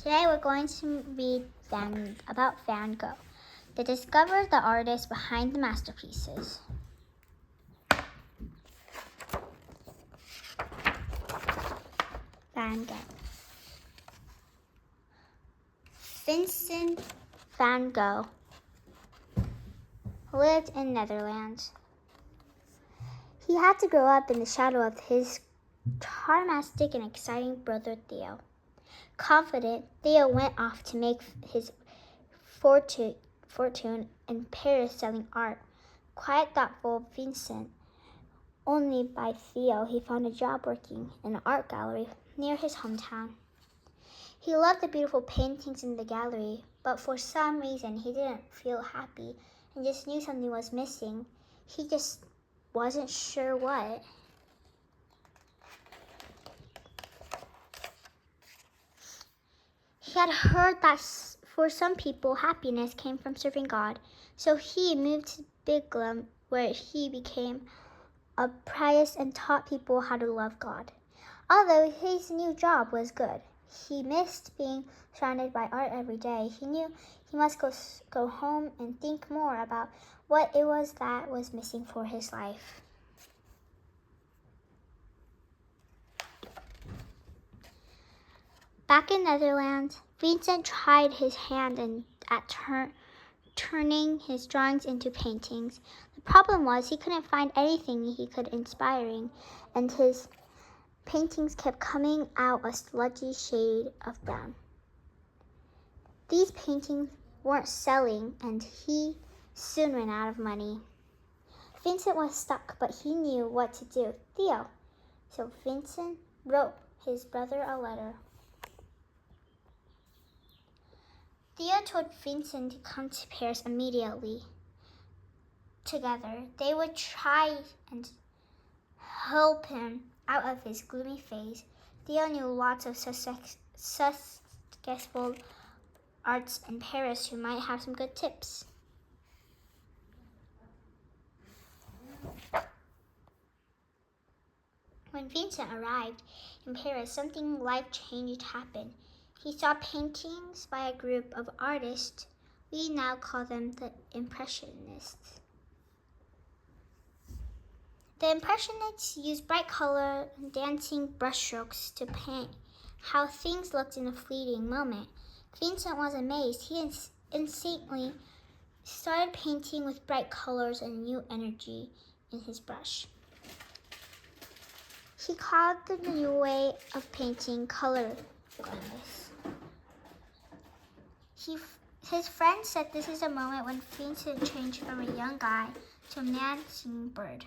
Today we're going to read about Van Gogh, to discover the artist behind the masterpieces. Van Gogh. Vincent van Gogh lived in Netherlands. He had to grow up in the shadow of his charmistic and exciting brother Theo. Confident, Theo went off to make his fortune in Paris selling art. Quiet, thoughtful Vincent. Only by Theo he found a job working in an art gallery near his hometown. He loved the beautiful paintings in the gallery, but for some reason he didn't feel happy and just knew something was missing. He just wasn't sure what. He had heard that for some people, happiness came from serving God, so he moved to Biglam, where he became a priest and taught people how to love God. Although his new job was good, he missed being surrounded by art every day. He knew he must go home and think more about what it was that was missing for his life. Back in Netherlands, Vincent tried his hand at turning his drawings into paintings. The problem was he couldn't find anything he could inspiring, and his paintings kept coming out a sludgy shade of brown. These paintings weren't selling, and he soon ran out of money. Vincent was stuck, but he knew what to do. Theo. So Vincent wrote his brother a letter. Theo told Vincent to come to Paris immediately. Together, they would try and help him out of his gloomy phase. Theo knew lots of successful artists in Paris who might have some good tips. When Vincent arrived in Paris, something life-changing happened. He saw paintings by a group of artists. We now call them the Impressionists. The Impressionists used bright color and dancing brushstrokes to paint how things looked in a fleeting moment. Vincent was amazed. He instantly started painting with bright colors and new energy in his brush. He called the new way of painting colorless. His friend said this is a moment when Vincent changed from a young guy to a man-singing bird.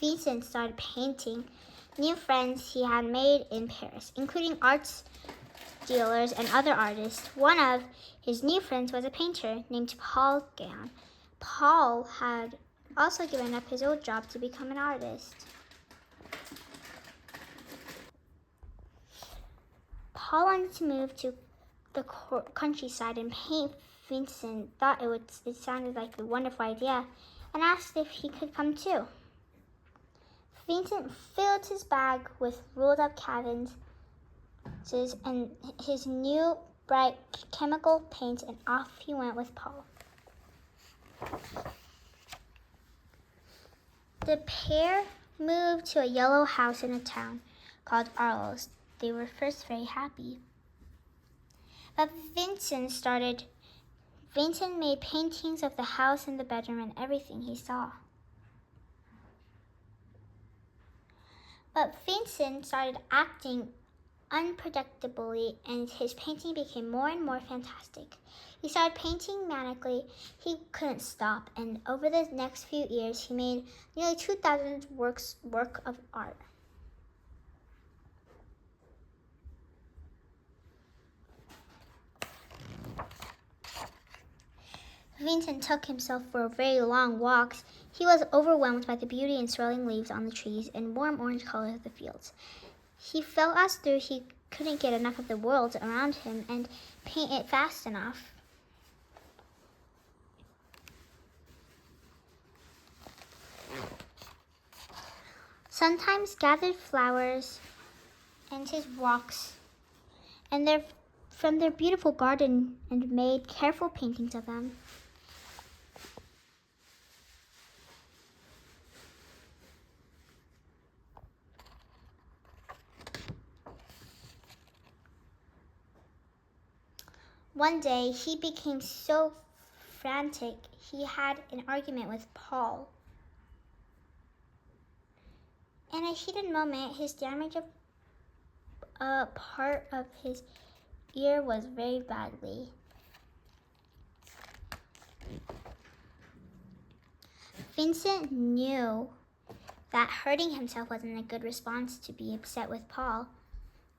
Vincent started painting new friends he had made in Paris, including arts dealers and other artists. One of his new friends was a painter named Paul Gauguin. Paul had also given up his old job to become an artist. Paul wanted to move to the countryside and paint. Vincent thought it sounded like a wonderful idea and asked if he could come too. Vincent filled his bag with rolled up canvases and his new bright chemical paints, and off he went with Paul. The pair moved to a yellow house in a town called Arles. They were first very happy. But Vincent made paintings of the house and the bedroom and everything he saw. But Vincent started acting unpredictably, and his painting became more and more fantastic. He started painting manically. He couldn't stop, and over the next few years, he made nearly 2,000 work of art. Vincent took himself for very long walks. He was overwhelmed by the beauty and swirling leaves on the trees and warm orange colors of the fields. He felt as though he couldn't get enough of the world around him and paint it fast enough. sometimes gathered flowers and his walks and from their beautiful garden and made careful paintings of them. One day he became so frantic he had an argument with Paul. In a heated moment, his damage of a part of his ear was very badly. Vincent knew that hurting himself wasn't a good response to be upset with Paul,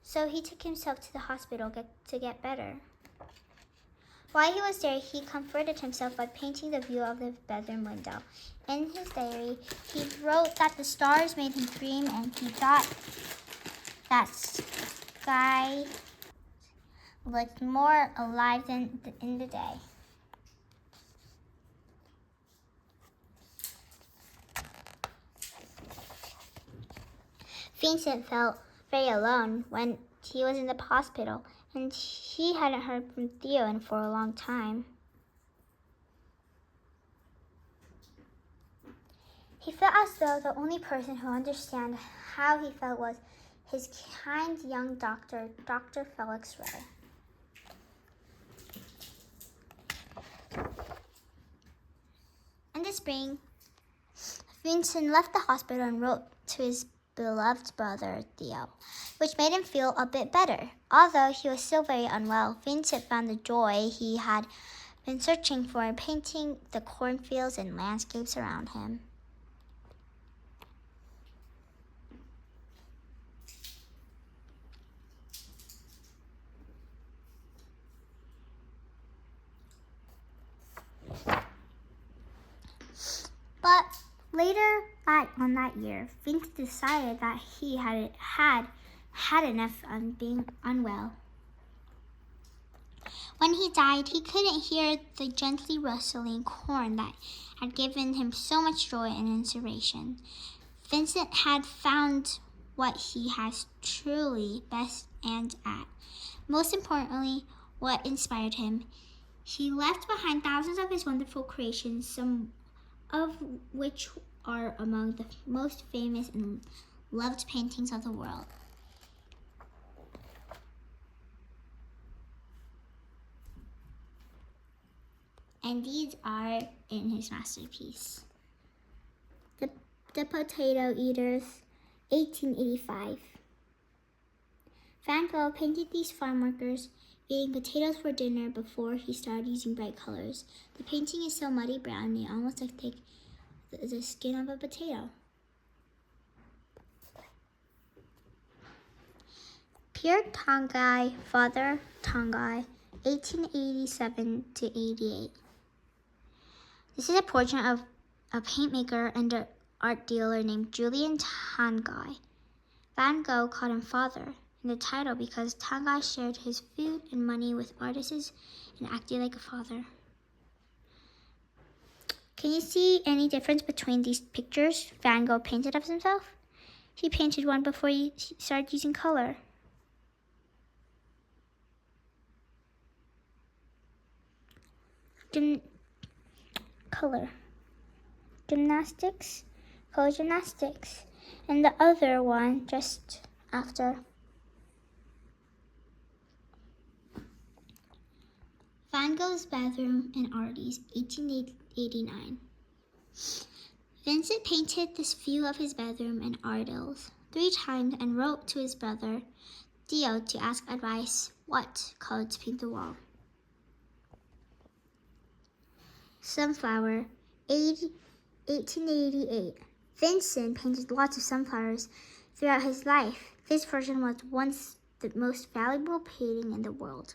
so he took himself to the hospital to get better. While he was there, he comforted himself by painting the view of the bedroom window. In his diary, he wrote that the stars made him dream and he thought that sky looked more alive than in the day. Vincent felt very alone when he was in the hospital, and he hadn't heard from Theo for a long time. He felt as though the only person who understood how he felt was his kind young doctor, Dr. Felix Ray. In the spring, Vincent left the hospital and wrote to his beloved brother, Theo, which made him feel a bit better. Although he was still very unwell, Vincent found the joy he had been searching for in painting the cornfields and landscapes around him. But later on that year, Vincent decided that he had enough of being unwell. When he died, he couldn't hear the gently rustling corn that had given him so much joy and inspiration. Vincent had found what he has truly best and at. Most importantly, what inspired him. He left behind thousands of his wonderful creations, some of which are among the most famous and loved paintings of the world. And these are in his masterpiece. The Potato Eaters, 1885. Van Gogh painted these farm workers eating potatoes for dinner before he started using bright colors. The painting is so muddy brown, it almost looks like the skin of a potato. Pierre Tanguy, Father Tanguy, 1887 to 88. This is a portrait of a paint maker and an art dealer named Julien Tanguy. Van Gogh called him Father in the title because Tanguy shared his food and money with artists and acted like a father. Can you see any difference between these pictures Van Gogh painted of himself? He painted one before he started using color. Color gymnastics, and the other one just after. Van Gogh's Bedroom and Artes, 1889. Vincent painted this view of his bedroom and Arles 3 times and wrote to his brother Theo to ask advice what color to paint the wall. Sunflower, 1888. Vincent painted lots of sunflowers throughout his life. This version was once the most valuable painting in the world.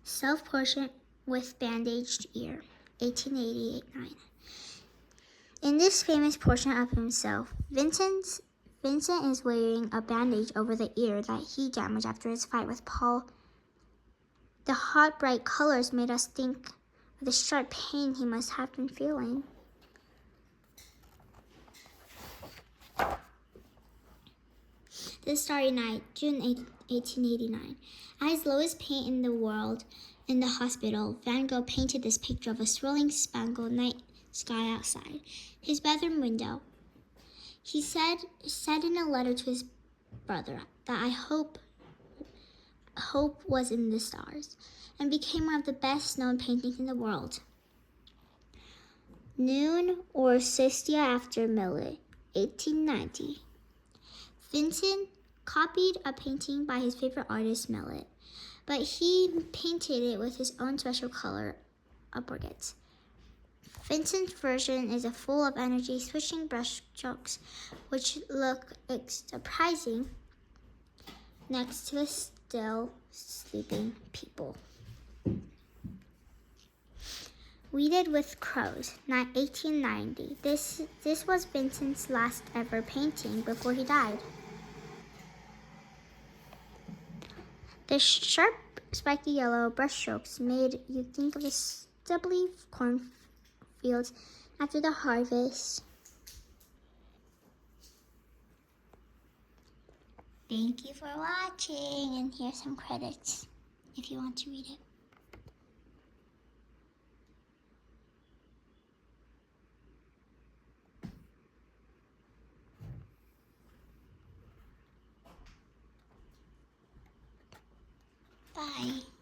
Self-portrait with bandaged ear, 1889. In this famous portrait of himself, Vincent is wearing a bandage over the ear that he damaged after his fight with Paul. The hot, bright colors made us think of the sharp pain he must have been feeling. The Starry Night, June 1889. At his lowest point in the world, in the hospital, Van Gogh painted this picture of a swirling spangled night sky outside his bedroom window. He said in a letter to his brother that I hope was in the stars, and became one of the best known paintings in the world. Noon or Siesta after Millet, 1890. Vincent copied a painting by his favorite artist, Millet, but he painted it with his own special color aggregates. Vincent's version is full of energy, switching brushstrokes, which look surprising next to a still sleeping people. Weeded with Crows, 1890. This was Vincent's last ever painting before he died. The sharp, spiky yellow brushstrokes made you think of the stubbly cornfields after the harvest. Thank you for watching, and here's some credits if you want to read it. Bye.